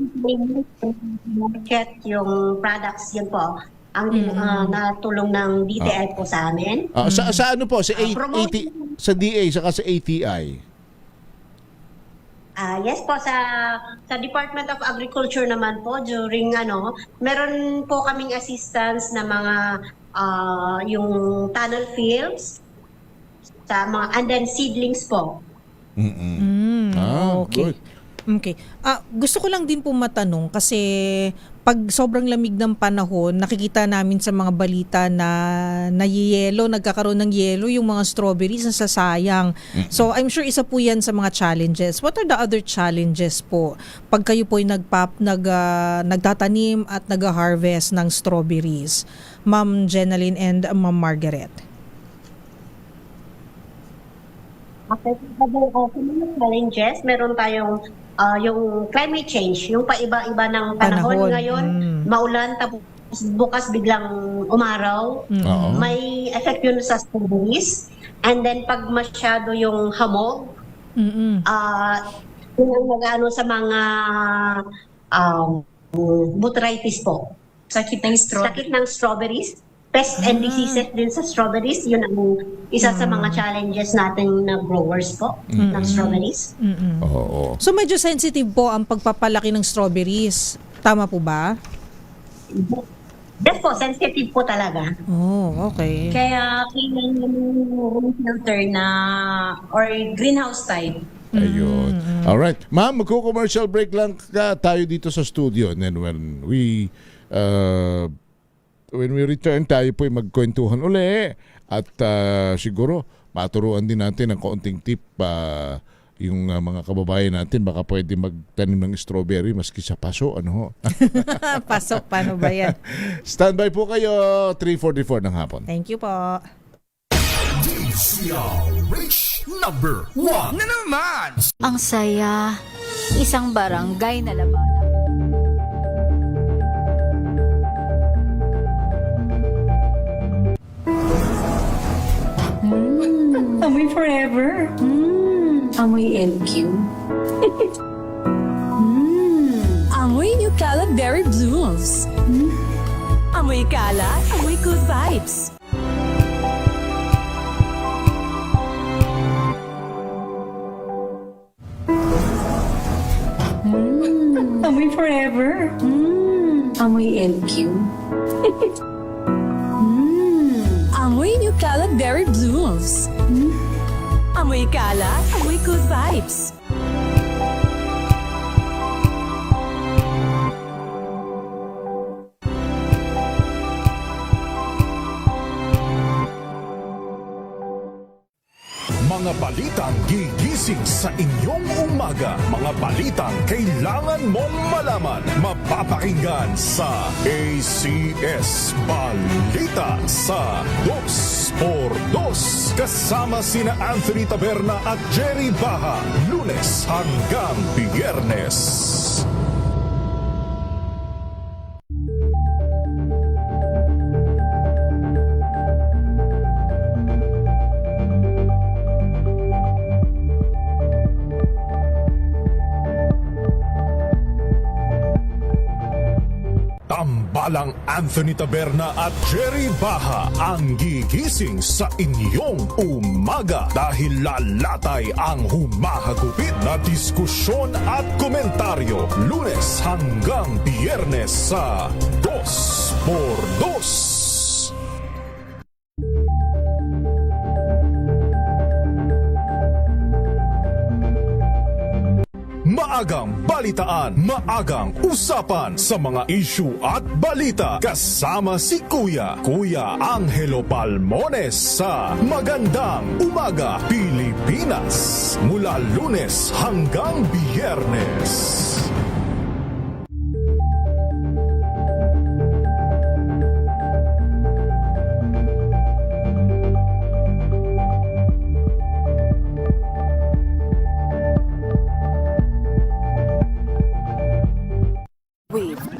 market yung products, yun po. Ang natulong ng DTI po sa amin. Sa ano po? Sa sa DA, saka sa ATI? Yes po, sa Department of Agriculture naman po, during meron po kaming assistance na mga yung tunnel fields, sa mga, and then seedlings po. Okay. Good. Okay. Gusto ko lang din po matanong kasi pag sobrang lamig ng panahon, nakikita namin sa mga balita na nagkakaroon ng yelo yung mga strawberries, nasasayang. So I'm sure isa po yan sa mga challenges. What are the other challenges po pag kayo po ay nagtatanim at nag-harvest ng strawberries? Ma'am Jenaline and Ma'am Margaret. Okay, challenges, meron tayong yung climate change, yung paiba-iba ng panahon. Ngayon, maulan, tapos bukas biglang umaraw. May effect yun sa strawberries. And then pag masyado yung hamog, yun ang mag-ano sa mga botrytis po. Sakit ng strawberries. Pest and diseases din sa strawberries, yun ang isa sa mga challenges natin na growers po ng strawberries. Oo. So medyo sensitive po ang pagpapalaki ng strawberries. Tama po ba? Yes po, sensitive po talaga. Oh, okay. Kaya kailangan yung filter na or greenhouse type. Ayun. Alright. Ma'am, magko-commercial break lang tayo dito sa studio. And then when we return, tayo po'y magkwentuhan uli at siguro maturuan din natin ng kaunting tip yung mga kababayan natin baka pwede magtanim ng strawberry maski sa paso. Pasok, paano ba yan? Standby po kayo, 3:44 ng hapon. Thank you po. DZRH number 1 na naman! Ang saya, isang barangay na labanan. Amoy forever. Amoy LQ. Amoy New Caleb Berry Blooms. Amoy kalat, amoy good vibes. Amoy forever. Amoy LQ. Amoy New Caleb Berry Blooms. Amoy kalat, amoy good vibes. Mga balitang gigising sa inyong umaga. Mga balitang kailangan mong malaman. Mapapakinggan sa ACS Balita sa 2x2. Kasama sina Anthony Taberna at Jerry Baha. Lunes hanggang Biyernes. Tambalang Anthony Taberna at Jerry Baha ang gigising sa inyong umaga dahil lalatay ang humahagupit na diskusyon at komentaryo Lunes hanggang Biyernes sa 2x2. Maagang balitaan, maagang usapan sa mga issue at balita kasama si Kuya Angelo Palmones sa Magandang Umaga Pilipinas mula Lunes hanggang Biyernes.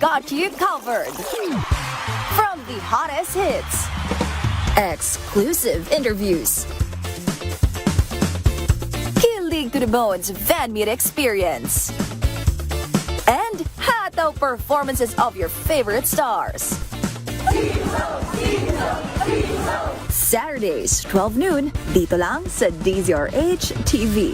got you covered. From the hottest hits, exclusive interviews, kilig to the bones fan meet experience, and hataw performances of your favorite stars. Saturdays, 12 noon, dito lang sa DZRH TV.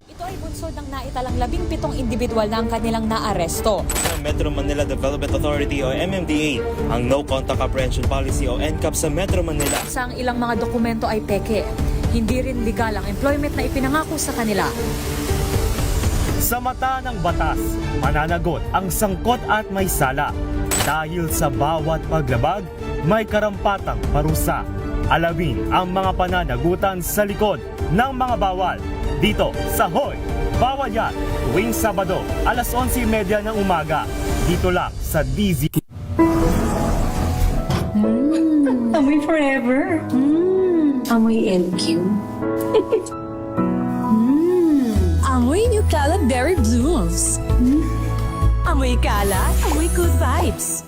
Ito ay bunsod ng naitalang 17 individual na ang kanilang naaresto. Metro Manila Development Authority o MMDA ang No Contact Apprehension Policy o NCAP sa Metro Manila. Sa ang ilang mga dokumento ay peke. Hindi rin legal ang employment na ipinangako sa kanila. Sa mata ng batas, mananagot ang sangkot at may sala. Dahil sa bawat paglabag, may karampatang parusa. Alamin ang mga pananagutan sa likod ng mga bawal. Dito sa Hoy! Bawal Yan! Tuwing Sabado, alas 11:30 ng umaga. Dito lang sa DZ. Amoy forever. Amoy LQ. Amoy New Cala Berry Blooms. Amoy Cala, amoy good vibes.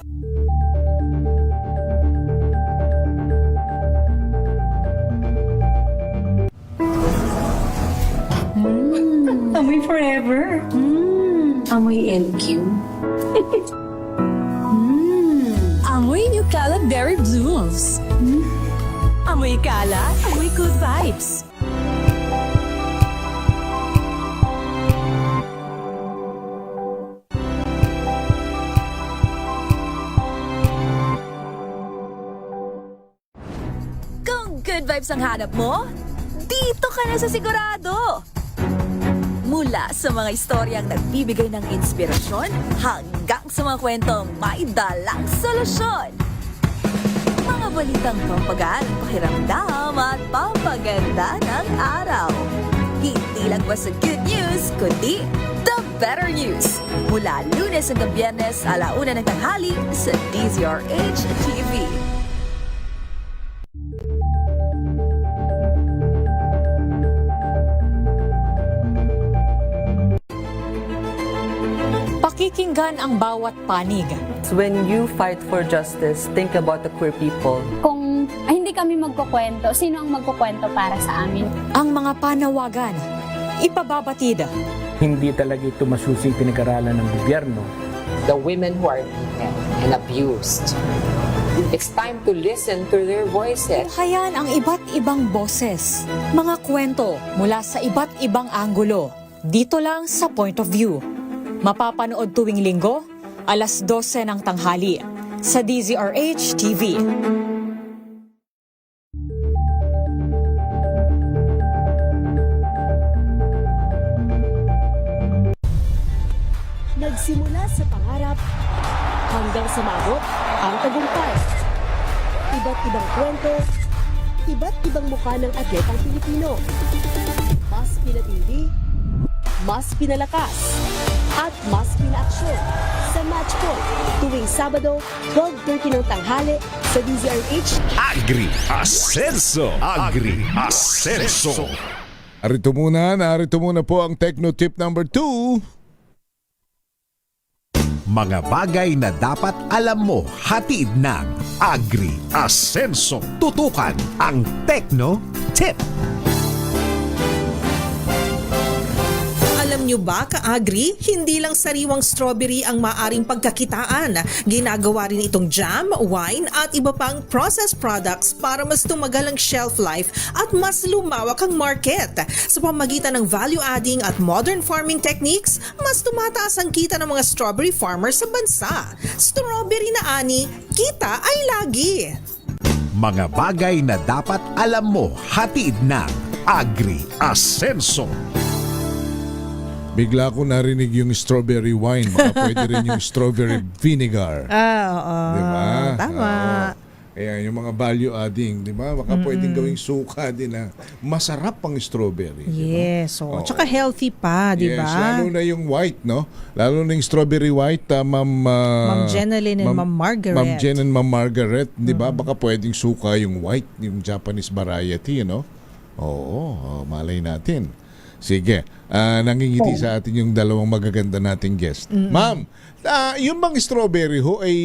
Amoy forever. Amoy LQ. Amoy New Cala Berry Blooms. Amoy Cala, amoy good vibes. Kung good vibes ang hanap mo, dito ka na sa sigurado. Mula sa mga istoryang nagbibigay ng inspirasyon hanggang sa mga kwentong may dalang solusyon. Mga balitang pampagaan, pakiramdam at pampaganda ng araw. Hindi lang basta good news, kundi the better news. Mula Lunes hanggang Biyernes, 1:00 ng tanghali sa DZRH TV. Pakikinggan ang bawat panig. When you fight for justice, think about the queer people. Kung hindi kami magkukwento, sino ang magkukwento para sa amin? Ang mga panawagan, ipababatid. Hindi talaga ito masusing pinag-aralan ng gobyerno. The women who are beaten and abused. It's time to listen to their voices. Tunghayan ang iba't ibang boses. Mga kwento mula sa iba't ibang anggulo. Dito lang sa Point of View. Mapapanood tuwing Linggo, alas 12 ng tanghali sa DZRH TV. Nagsimula sa pangarap hanggang sa maabot ang tagumpay. Iba't ibang kwento, iba't ibang mukha ng atletang Pilipino. Mas pinatindi, mas pinalakas, at mas pinaaksyon sa Match Point tuwing Sabado, 12:30 ng tanghali sa DZRH. Agri Ascenso. Agri Ascenso. Narito muna po ang Techno Tip number 2. Mga bagay na dapat alam mo, hatid ng Agri Ascenso. Tutukan ang Techno Tip. Alam nyo ba, ka-agri, hindi lang sariwang strawberry ang maaring pagkakitaan. Ginagawa rin itong jam, wine at iba pang processed products para mas tumagal ang shelf life at mas lumawak ang market. Sa pamagitan ng value-adding at modern farming techniques, mas tumataas ang kita ng mga strawberry farmers sa bansa. Strawberry na ani, kita ay lagi. Mga bagay na dapat alam mo, hatid ng Agri Ascenso. Bigla ko narinig yung strawberry wine. Baka pwede rin yung strawberry vinegar. Oo. Diba? Tama. Kaya yung mga value adding, di ba? Baka pwedeng gawing suka din na masarap ang strawberry. Yes. So, tsaka healthy pa, di ba? Yes, lalo na yung white, no? Lalo na yung strawberry white, Ma'am Jeneline and Ma'am Margaret. Ma'am Jen and Ma'am Margaret, di ba? Baka pwedeng suka yung white, yung Japanese variety, no? Oo, malay natin. Sige, nangingiti sa atin yung dalawang magaganda nating guest. Ma'am, yung bang strawberry ho ay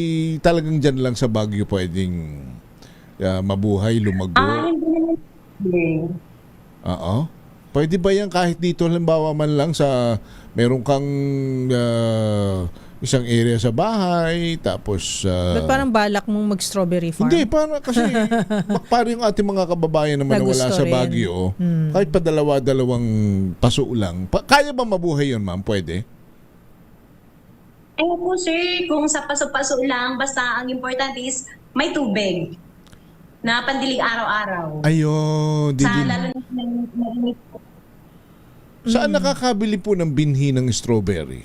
talagang dyan lang sa Baguio pwedeng mabuhay, lumago? Hindi naman. Oo. Pwede ba yan kahit dito halimbawa man lang sa meron kang isang area sa bahay tapos Ba't parang balak mong mag-strawberry farm? hindi, kasi parang yung ating mga kababayan naman na wala Nagusto sa rin. Baguio, kahit pa dalawang paso lang, kaya ba mabuhay yun, ma'am? Pwede? Ayun po sir, kung sa paso-paso lang, basta ang importante is may tubig na pandilig araw-araw. Ayun. Lalo na marinit po. Saan nakakabili po ng binhi ng strawberry?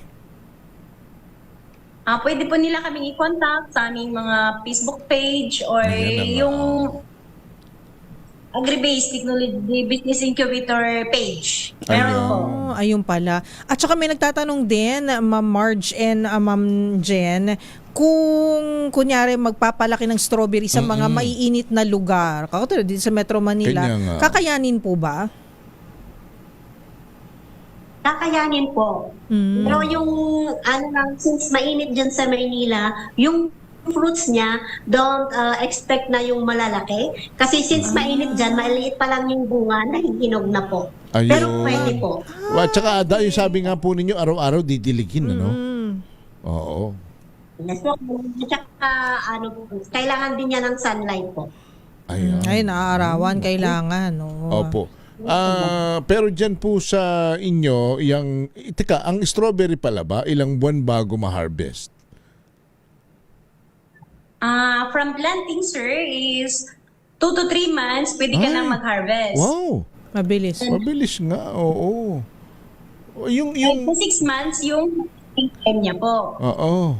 Pwede po nila kaming i-contact sa aming mga Facebook page or Ayan, yung Agri-Based Technology Business Incubator page. Meron po. Ayun pala. At saka may nagtatanong din, Ma'am Marge and Ma'am Jen, kung kunyari magpapalaki ng strawberry sa mga maiinit na lugar, kakatulad din sa Metro Manila, Kanya nga. kakayanin po ba? Kakayanin po. Pero yung since mainit dyan sa Maynila, yung fruits niya, don't expect na yung malalaki. Kasi since mainit dyan, maliit pa lang yung bunga, nahihinog na po. Ayun. Pero pwede po. At saka Ada, yung sabi nga po ninyo, araw-araw didiligin, ano? Oo. Yes po. At saka, kailangan din niya ng sunlight po. Ayun. Ay, naaarawan, kailangan. Opo. Pero dyan po sa inyo, ang strawberry pala ba, ilang buwan bago ma-harvest? From planting, sir, is 2 to 3 months, pwede ka nang mag-harvest. Wow! Mabilis. Mabilis nga, oo. Yung... 6 months yung time niya po. Oo.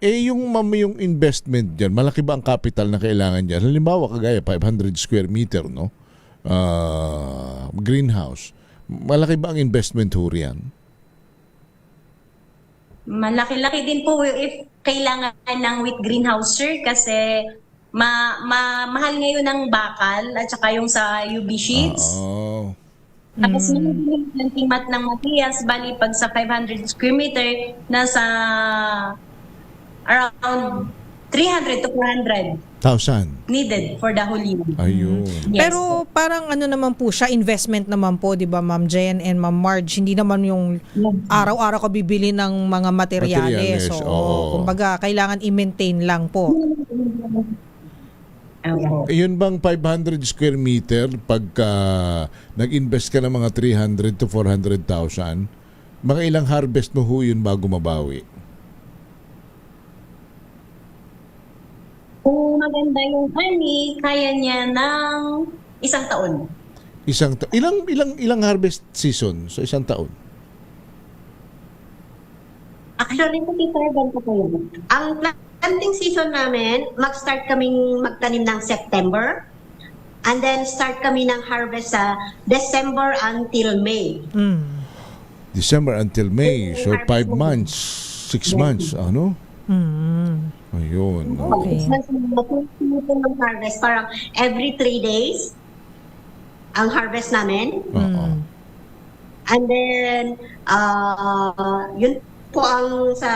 Yung investment dyan, malaki ba ang capital na kailangan dyan? Halimbawa, kagaya 500 square meter, no? Greenhouse. Malaki ba ang investment ho riyan? Malaki-laki din po if kailangan ng with greenhouse, sir, kasi mahal ngayon ng bakal at saka yung sa UV sheets. Oo. Tapos yung planting mat ng materials, bali pag sa 500 square meter, nasa around 300 to 400 1,000. needed for the whole year. Ayun. Yes. Pero parang naman po siya, investment naman po, di ba Ma'am Jen and Ma'am Marge, hindi naman yung araw-araw ka bibili ng mga materyales. Materyales, So, oo. kumbaga, kailangan i-maintain lang po. Yun bang 500 square meter, pagka nag-invest ka ng mga 300 to 400,000, mga ilang harvest mo ho yun bago mabawi? Kung maganda yung ani, kaya niya ng 1 taon. Ilang harvest season sa isang taon? Actually, ganito po yun. Ang planting season namin, mag-start kaming magtanim ng September. And then start kami ng harvest sa December until May. December until May. So 5 months, 6 months, ano? Ayun. Okay. Ng harvest, parang every 3 days ang harvest namin. And then, yun po ang sa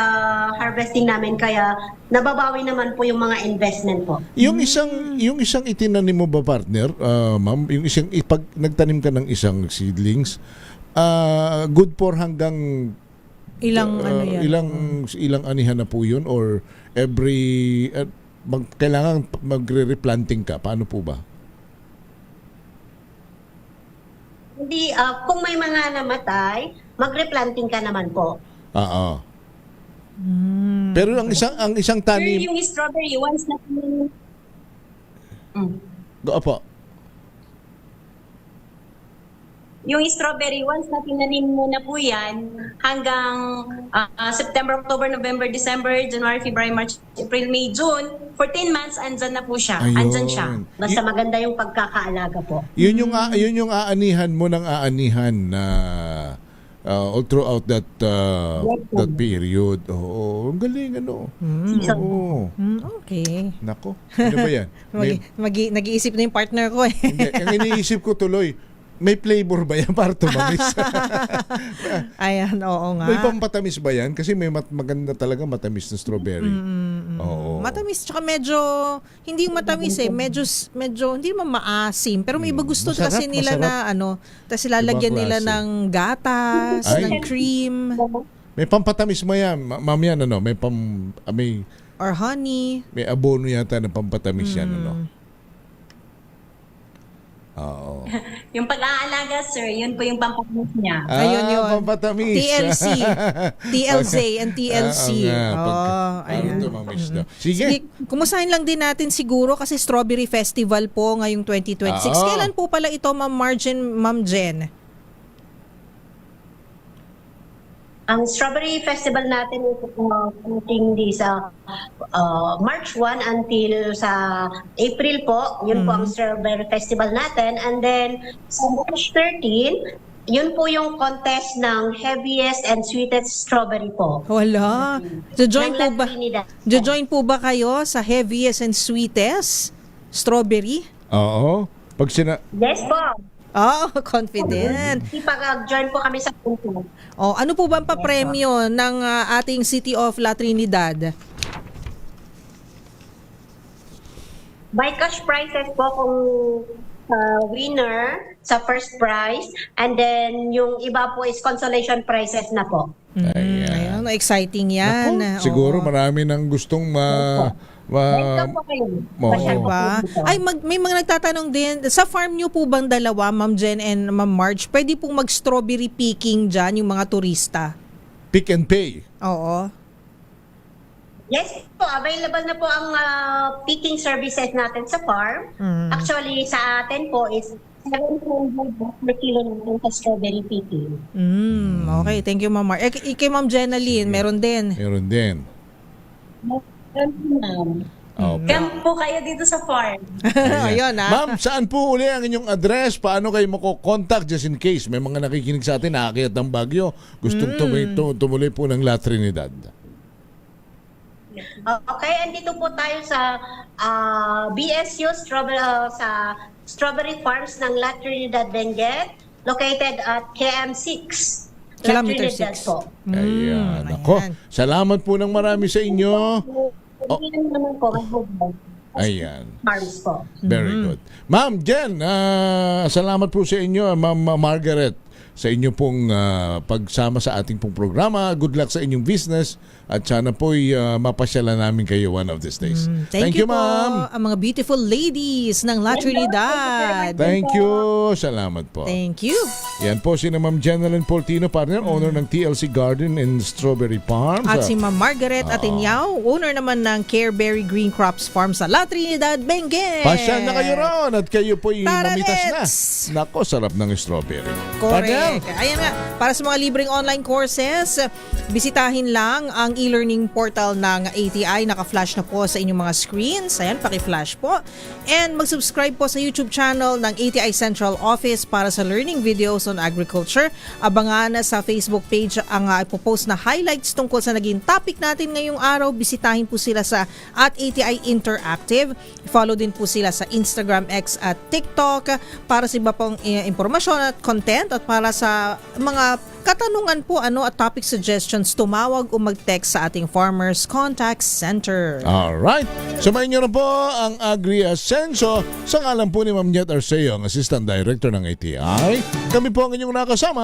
harvesting namin, kaya nababawi naman po yung mga investment po. Yung isang itinanim mo ba, partner, ma'am, yung pag nagtanim ka ng isang seedlings, good for hanggang Ilang ilang anihan na po yun, or every kailangan magre-replanting ka? Paano po ba? Hindi, kung may mga namatay, magre-planting ka naman po. Pero ang isang tanim, Sir, yung strawberry, once na Opo. yung strawberry, once na tinanim mo na po yan, hanggang September, October, November, December, January, February, March, April, May, June, 14 months, andyan na po siya. Ayun. Andyan siya. Basta maganda yung pagkakaalaga po. Yun yung aanihan mo ng aanihan na all throughout that period. Oo, ang galing ano. Oo. Okay. Nako, ano ba yan? Nag-iisip na yung partner ko eh. Hindi, ang iniisip ko tuloy, may flavor ba yan para tumamis? Ayan, oo nga. May pampatamis ba yan? Kasi may maganda talaga matamis na strawberry. Oo. Matamis, tsaka medyo, hindi yung matamis eh, medyo hindi naman maasim, pero may iba gusto Masarap, kasi nila masarap. na tapos ilalagyan nila klase. ng gatas, Ay. ng cream, May pampatamis mo yan, ma'am yan, ano? May or honey. may abono yata na pampatamis yan, ano? Oo. Yung pag-aalaga, sir, yun po yung pampakamis niya. Ayun yun. Pampatamis. TLC. TLZ and TLC. Ayan. Tumamis daw. Sige. Kumusahin lang din natin siguro kasi Strawberry Festival po ngayong 2026. Kailan po pala ito, Ma'am Margin, Ma'am Jen? Ang Strawberry Festival natin hindi sa March 1 until sa April po. Yun po ang Strawberry Festival natin. And then sa March 13, yun po yung contest ng heaviest and sweetest strawberry po. Wala. Jojoin Ng po ba? Trinidad. Jojoin po ba kayo sa heaviest and sweetest strawberry? Oo. Pag Yes po. Oh, confident. Ipag-join po kami sa contest. Oh, ano po ba ang papremyo ng ating City of La Trinidad? By cash prizes po kung winner sa first prize, and then yung iba po is consolation prizes na po. Ayun, exciting yan. Naku, siguro marami nang gustong Welcome po kayo. Diba? Ay, may mga nagtatanong din, sa farm nyo po bang dalawa, Ma'am Jen and Ma'am Marge, pwede pong mag-strawberry picking dyan, yung mga turista? Pick and pay. Oo. Yes po, available na po ang picking services natin sa farm. Actually, sa atin po is 700 per kilo natin sa strawberry picking. Okay, thank you, Ma'am Marge. Kay Ma'am Jenaline, meron din. Meron din. Camp po kayo dito sa farm. Ayun, Ma'am, saan po uli ang inyong address? Paano kayo mako-contact just in case may mga nakikinig sa atin, nakakiyat ng Baguio, gustong tumuloy po ng La Trinidad? Okay, andito po tayo sa BSU sa Strawberry Farms ng La Trinidad, Benguet, located at KM6. Kilometer 6 po. Ayan. Ako, salamat po ng marami sa inyo. Ayan. Farms po. Very good. Ma'am Jen, salamat po sa inyo, Ma'am Margaret, sa inyo pong pagsama sa ating pong programa. Good luck sa inyong business at sana po'y mapasyalan namin kayo one of these days. Thank you po, ma'am. ang mga beautiful ladies ng La Trinidad. Thank you. Salamat po. Thank you. Yan po si Ma'am Jenaline Portino, partner, owner ng TLC Garden and Strawberry Farm. At si Ma'am Margaret Atinyao, owner naman ng Careberry Green Crops Farm sa La Trinidad, Benguet. Pasyal na kayo ron at kayo po'y Tara, mamitas let's! na. Nako, sarap ng strawberry. Correct. Ayan nga, para sa mga libreng online courses, bisitahin lang ang e-learning portal ng ATI. Naka-flash na po sa inyong mga screens. Ayan, paki-flash po. And mag-subscribe po sa YouTube channel ng ATI Central Office para sa learning videos on agriculture. Abangan sa Facebook page ang ipopost na highlights tungkol sa naging topic natin ngayong araw. Bisitahin po sila sa @ATI Interactive. Follow din po sila sa Instagram, X at TikTok para sa iba pong impormasyon at content at para sa mga katanungan po at topic suggestions, tumawag o mag-text sa ating Farmers Contact Center. Alright. Sumayin niyo na po ang Agri Ascenso sa ngalan po ni Ma'am Jet Arceo, ang Assistant Director ng ATI. Kami po ang inyong nakasama.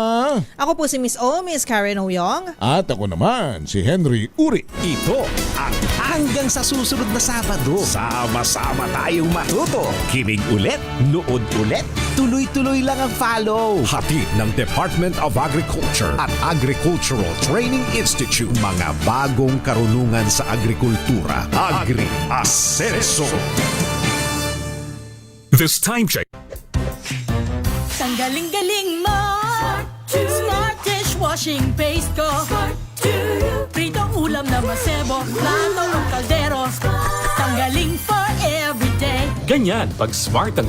Ako po si Miss O, Miss Karen Oyong. At ako naman, si Henry Uri. Ito ang hanggang sa susunod na Sabado. Sama-sama tayong matuto. Kinig ulit, nood ulit, tuloy-tuloy lang ang follow. Hatid ng Department of Agriculture at Agricultural Training Institute. Mga bagong karunungan sa agrikultura. Agri Ascenso. This time check. Ang galing-galing mo, Smart dishwashing paste ko, pritong ulam na masebo, plato o kaldero, tanggaling for everyday. Ganyan pag smart ang